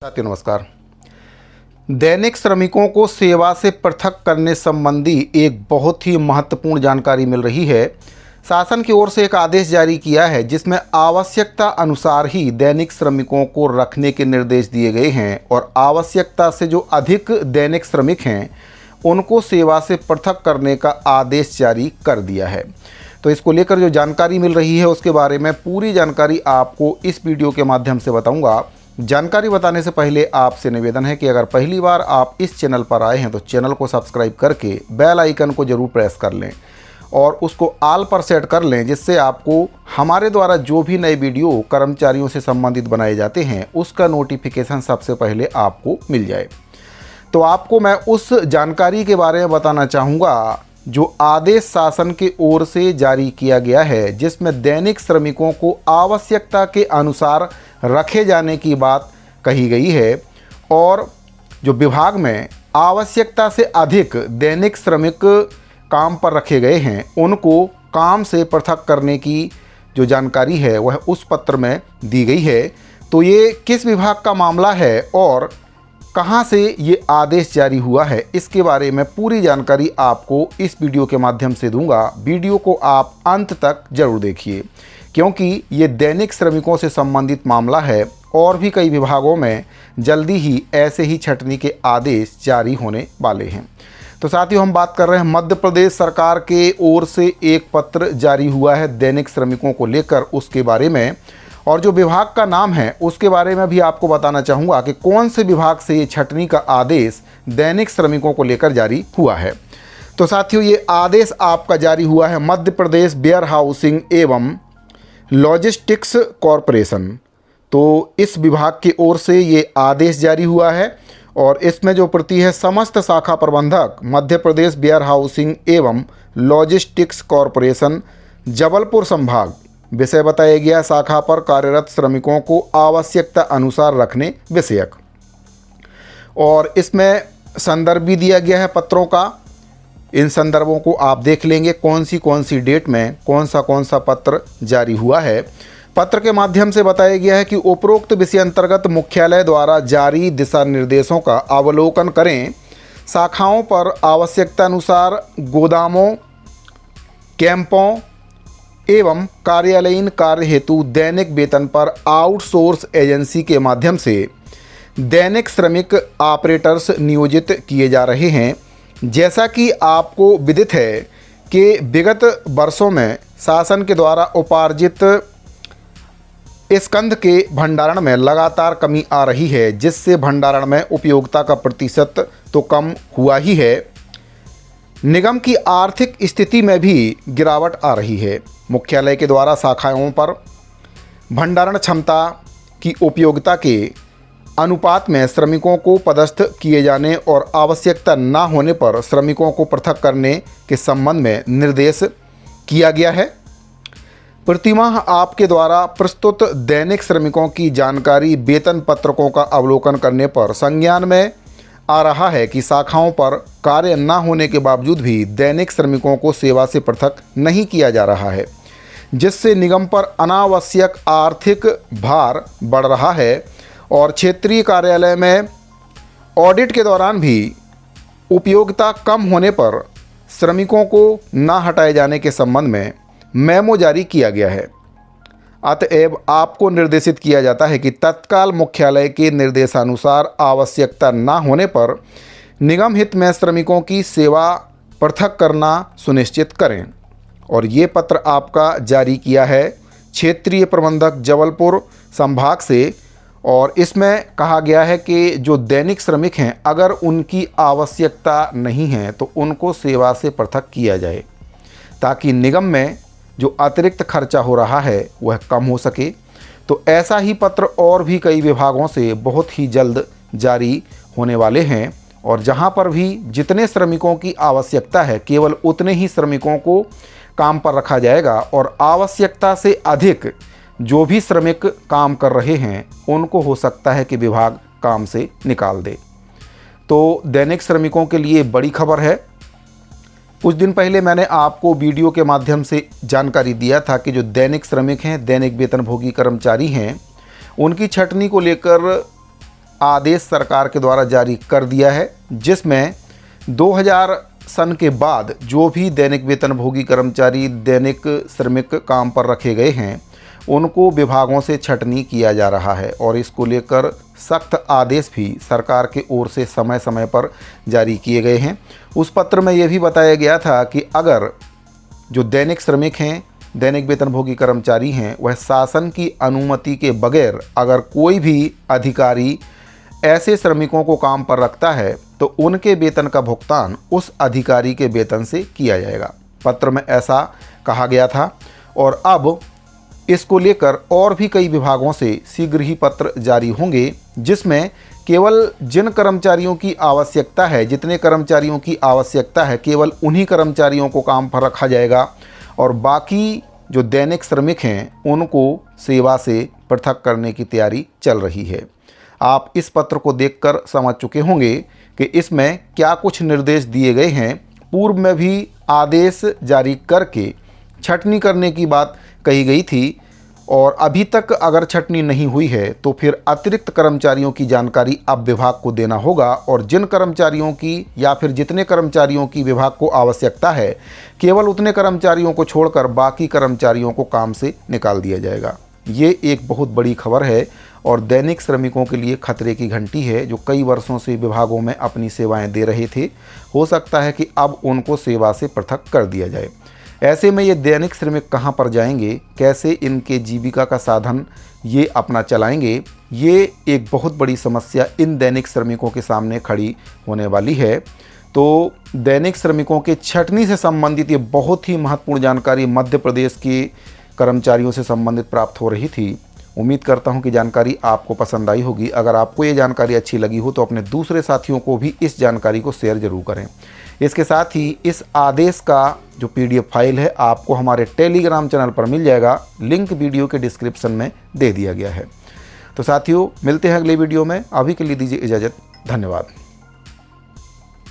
साथियों नमस्कार। दैनिक श्रमिकों को सेवा से पृथक करने संबंधी एक बहुत ही महत्वपूर्ण जानकारी मिल रही है। शासन की ओर से एक आदेश जारी किया है जिसमें आवश्यकता अनुसार ही दैनिक श्रमिकों को रखने के निर्देश दिए गए हैं और आवश्यकता से जो अधिक दैनिक श्रमिक हैं उनको सेवा से पृथक करने का आदेश जारी कर दिया है। तो इसको लेकर जो जानकारी मिल रही है उसके बारे में पूरी जानकारी आपको इस वीडियो के माध्यम से बताऊंगा। जानकारी बताने से पहले आपसे निवेदन है कि अगर पहली बार आप इस चैनल पर आए हैं तो चैनल को सब्सक्राइब करके बेल आइकन को ज़रूर प्रेस कर लें और उसको ऑल पर सेट कर लें, जिससे आपको हमारे द्वारा जो भी नए वीडियो कर्मचारियों से संबंधित बनाए जाते हैं उसका नोटिफिकेशन सबसे पहले आपको मिल जाए। तो आपको मैं उस जानकारी के बारे में बताना चाहूँगा जो आदेश शासन के ओर से जारी किया गया है, जिसमें दैनिक श्रमिकों को आवश्यकता के अनुसार रखे जाने की बात कही गई है और जो विभाग में आवश्यकता से अधिक दैनिक श्रमिक काम पर रखे गए हैं उनको काम से पृथक करने की जो जानकारी है वह उस पत्र में दी गई है। तो ये किस विभाग का मामला है और कहाँ से ये आदेश जारी हुआ है, इसके बारे में पूरी जानकारी आपको इस वीडियो के माध्यम से दूंगा। वीडियो को आप अंत तक जरूर देखिए क्योंकि ये दैनिक श्रमिकों से संबंधित मामला है और भी कई विभागों में जल्दी ही ऐसे ही छंटनी के आदेश जारी होने वाले हैं। तो साथियों, हम बात कर रहे हैं मध्य प्रदेश सरकार के ओर से एक पत्र जारी हुआ है दैनिक श्रमिकों को लेकर, उसके बारे में और जो विभाग का नाम है उसके बारे में भी आपको बताना चाहूँगा कि कौन से विभाग से ये छंटनी का आदेश दैनिक श्रमिकों को लेकर जारी हुआ है। तो साथियों, ये आदेश आपका जारी हुआ है मध्य प्रदेश वेयर हाउसिंग एवं लॉजिस्टिक्स कॉरपोरेशन। तो इस विभाग की ओर से ये आदेश जारी हुआ है और इसमें जो प्रति है समस्त शाखा प्रबंधक मध्य प्रदेश वेयर हाउसिंग एवं लॉजिस्टिक्स कॉरपोरेशन जबलपुर संभाग। विषय बताया गया शाखा पर कार्यरत श्रमिकों को आवश्यकता अनुसार रखने विषयक, और इसमें संदर्भ भी दिया गया है पत्रों का। इन संदर्भों को आप देख लेंगे कौन सी डेट में कौन सा पत्र जारी हुआ है। पत्र के माध्यम से बताया गया है कि उपरोक्त विषय अंतर्गत मुख्यालय द्वारा जारी दिशा निर्देशों का अवलोकन करें। शाखाओं पर आवश्यकता अनुसार गोदामों, कैंपों एवं कार्यालयीन कार्य हेतु दैनिक वेतन पर आउटसोर्स एजेंसी के माध्यम से दैनिक श्रमिक ऑपरेटर्स नियोजित किए जा रहे हैं। जैसा कि आपको विदित है कि विगत वर्षों में शासन के द्वारा उपार्जित स्कंध के भंडारण में लगातार कमी आ रही है, जिससे भंडारण में उपयोगिता का प्रतिशत तो कम हुआ ही है, निगम की आर्थिक स्थिति में भी गिरावट आ रही है। मुख्यालय के द्वारा शाखाओं पर भंडारण क्षमता की उपयोगिता के अनुपात में श्रमिकों को पदस्थ किए जाने और आवश्यकता न होने पर श्रमिकों को पृथक करने के संबंध में निर्देश किया गया है। प्रतिमाह आपके द्वारा प्रस्तुत दैनिक श्रमिकों की जानकारी वेतन पत्रकों का अवलोकन करने पर संज्ञान में आ रहा है कि शाखाओं पर कार्य न होने के बावजूद भी दैनिक श्रमिकों को सेवा से पृथक नहीं किया जा रहा है, जिससे निगम पर अनावश्यक आर्थिक भार बढ़ रहा है और क्षेत्रीय कार्यालय में ऑडिट के दौरान भी उपयोगिता कम होने पर श्रमिकों को न हटाए जाने के संबंध में मेमो जारी किया गया है। अतएव आपको निर्देशित किया जाता है कि तत्काल मुख्यालय के निर्देशानुसार आवश्यकता न होने पर निगम हित में श्रमिकों की सेवा पृथक करना सुनिश्चित करें। और ये पत्र आपका जारी किया है क्षेत्रीय प्रबंधक जबलपुर संभाग से और इसमें कहा गया है कि जो दैनिक श्रमिक हैं अगर उनकी आवश्यकता नहीं है तो उनको सेवा से पृथक किया जाए ताकि निगम में जो अतिरिक्त खर्चा हो रहा है वह कम हो सके। तो ऐसा ही पत्र और भी कई विभागों से बहुत ही जल्द जारी होने वाले हैं और जहां पर भी जितने श्रमिकों की आवश्यकता है केवल उतने ही श्रमिकों को काम पर रखा जाएगा और आवश्यकता से अधिक जो भी श्रमिक काम कर रहे हैं उनको हो सकता है कि विभाग काम से निकाल दे। तो दैनिक श्रमिकों के लिए बड़ी खबर है। कुछ दिन पहले मैंने आपको वीडियो के माध्यम से जानकारी दिया था कि जो दैनिक श्रमिक हैं, दैनिक वेतनभोगी कर्मचारी हैं, उनकी छंटनी को लेकर आदेश सरकार के द्वारा जारी कर दिया है, जिसमें 2000 सन के बाद जो भी दैनिक वेतनभोगी कर्मचारी दैनिक श्रमिक काम पर रखे गए हैं उनको विभागों से छटनी किया जा रहा है और इसको लेकर सख्त आदेश भी सरकार के ओर से समय समय पर जारी किए गए हैं। उस पत्र में यह भी बताया गया था कि अगर जो दैनिक श्रमिक हैं, दैनिक वेतनभोगी कर्मचारी हैं, वह शासन की अनुमति के बगैर अगर कोई भी अधिकारी ऐसे श्रमिकों को काम पर रखता है तो उनके वेतन का भुगतान उस अधिकारी के वेतन से किया जाएगा। पत्र में ऐसा कहा गया था और अब इसको लेकर और भी कई विभागों से शीघ्र ही पत्र जारी होंगे, जिसमें केवल जिन कर्मचारियों की आवश्यकता है, जितने कर्मचारियों की आवश्यकता है, केवल उन्हीं कर्मचारियों को काम पर रखा जाएगा और बाकी जो दैनिक श्रमिक हैं उनको सेवा से पृथक करने की तैयारी चल रही है। आप इस पत्र को देखकर समझ चुके होंगे कि इसमें क्या कुछ निर्देश दिए गए हैं। पूर्व में भी आदेश जारी करके छटनी करने की बात कही गई थी और अभी तक अगर छटनी नहीं हुई है तो फिर अतिरिक्त कर्मचारियों की जानकारी अब विभाग को देना होगा और जिन कर्मचारियों की या फिर जितने कर्मचारियों की विभाग को आवश्यकता है केवल उतने कर्मचारियों को छोड़कर बाकी कर्मचारियों को काम से निकाल दिया जाएगा। ये एक बहुत बड़ी खबर है और दैनिक श्रमिकों के लिए खतरे की घंटी है, जो कई वर्षों से विभागों में अपनी सेवाएं दे रहे थे। हो सकता है कि अब उनको सेवा से पृथक कर दिया जाए। ऐसे में ये दैनिक श्रमिक कहाँ पर जाएंगे, कैसे इनके जीविका का साधन ये अपना चलाएंगे, ये एक बहुत बड़ी समस्या इन दैनिक श्रमिकों के सामने खड़ी होने वाली है। तो दैनिक श्रमिकों के छटनी से संबंधित ये बहुत ही महत्वपूर्ण जानकारी मध्य प्रदेश के कर्मचारियों से संबंधित प्राप्त हो रही थी। उम्मीद करता हूं कि जानकारी आपको पसंद आई होगी। अगर आपको ये जानकारी अच्छी लगी हो तो अपने दूसरे साथियों को भी इस जानकारी को शेयर जरूर करें। इसके साथ ही इस आदेश का जो PDF फाइल है आपको हमारे टेलीग्राम चैनल पर मिल जाएगा। लिंक वीडियो के डिस्क्रिप्शन में दे दिया गया है। तो साथियों, मिलते हैं अगले वीडियो में। अभी के लिए दीजिए इजाज़त। धन्यवाद।